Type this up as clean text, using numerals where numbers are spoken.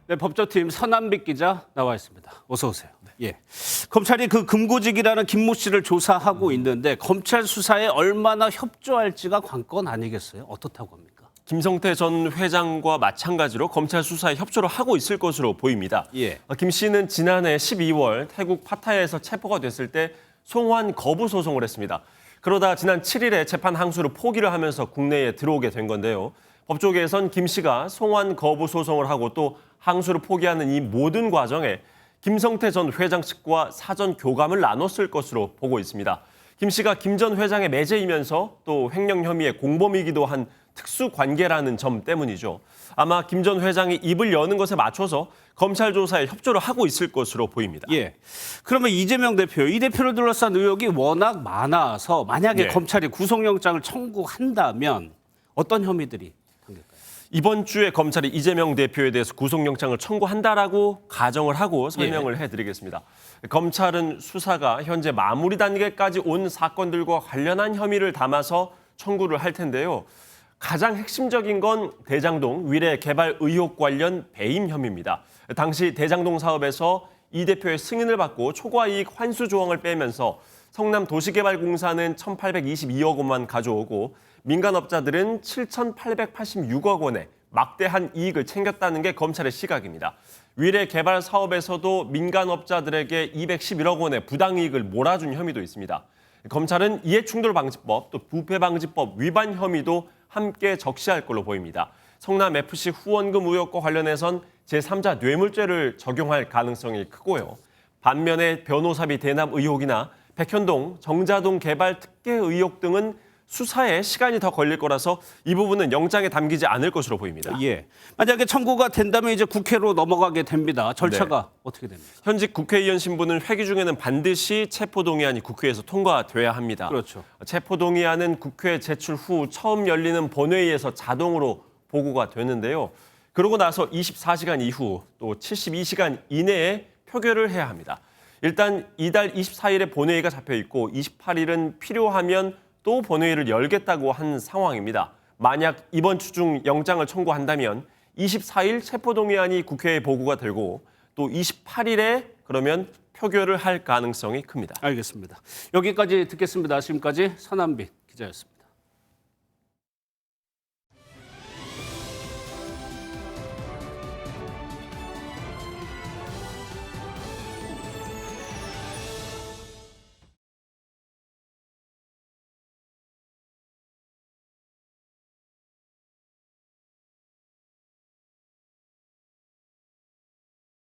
네, 법조팀 서남빛 기자 나와 있습니다. 어서 오세요. 예, 검찰이 그 금고직이라는 김모 씨를 조사하고 있는데 검찰 수사에 얼마나 협조할지가 관건 아니겠어요? 어떻다고 합니까? 김성태 전 회장과 마찬가지로 검찰 수사에 협조를 하고 있을 것으로 보입니다. 예. 김 씨는 지난해 12월 태국 파타야에서 체포가 됐을 때 송환 거부 소송을 했습니다. 그러다 지난 7일에 재판 항소를 포기를 하면서 국내에 들어오게 된 건데요. 법조계에선 김 씨가 송환 거부 소송을 하고 또 항소를 포기하는 이 모든 과정에 김성태 전 회장 측과 사전 교감을 나눴을 것으로 보고 있습니다. 김 씨가 김 전 회장의 매제이면서 또 횡령 혐의의 공범이기도 한 특수 관계라는 점 때문이죠. 아마 김 전 회장이 입을 여는 것에 맞춰서 검찰 조사에 협조를 하고 있을 것으로 보입니다. 예. 그러면 이재명 대표, 이 대표를 둘러싼 의혹이 워낙 많아서 만약에 예. 검찰이 구속영장을 청구한다면 어떤 혐의들이 담길까요? 이번 주에 검찰이 이재명 대표에 대해서 구속영장을 청구한다라고 가정을 하고 설명을 해드리겠습니다. 검찰은 수사가 현재 마무리 단계까지 온 사건들과 관련한 혐의를 담아서 청구를 할 텐데요. 가장 핵심적인 건 대장동 위례 개발 의혹 관련 배임 혐의입니다. 당시 대장동 사업에서 이 대표의 승인을 받고 초과이익 환수 조항을 빼면서 성남도시개발공사는 1,822억 원만 가져오고 민간업자들은 7,886억 원의 막대한 이익을 챙겼다는 게 검찰의 시각입니다. 위례 개발 사업에서도 민간업자들에게 211억 원의 부당이익을 몰아준 혐의도 있습니다. 검찰은 이해충돌방지법 또 부패방지법 위반 혐의도 함께 적시할 걸로 보입니다. 성남FC 후원금 의혹과 관련해선 제3자 뇌물죄를 적용할 가능성이 크고요. 반면에 변호사비 대납 의혹이나 백현동, 정자동 개발 특혜 의혹 등은 수사에 시간이 더 걸릴 거라서 이 부분은 영장에 담기지 않을 것으로 보입니다. 예. 만약에 청구가 된다면 이제 국회로 넘어가게 됩니다. 절차가 어떻게 됩니까? 현직 국회의원 신분은 회기 중에는 반드시 체포동의안이 국회에서 통과돼야 합니다. 그렇죠. 체포동의안은 국회 제출 후 처음 열리는 본회의에서 자동으로 보고가 되는데요. 그러고 나서 24시간 이후 또 72시간 이내에 표결을 해야 합니다. 일단 이달 24일에 본회의가 잡혀 있고 28일은 필요하면 또 본회의를 열겠다고 한 상황입니다. 만약 이번 주 중 영장을 청구한다면 24일 체포동의안이 국회에 보고가 되고 또 28일에 그러면 표결을 할 가능성이 큽니다. 알겠습니다. 여기까지 듣겠습니다. 지금까지 서남빛 기자였습니다.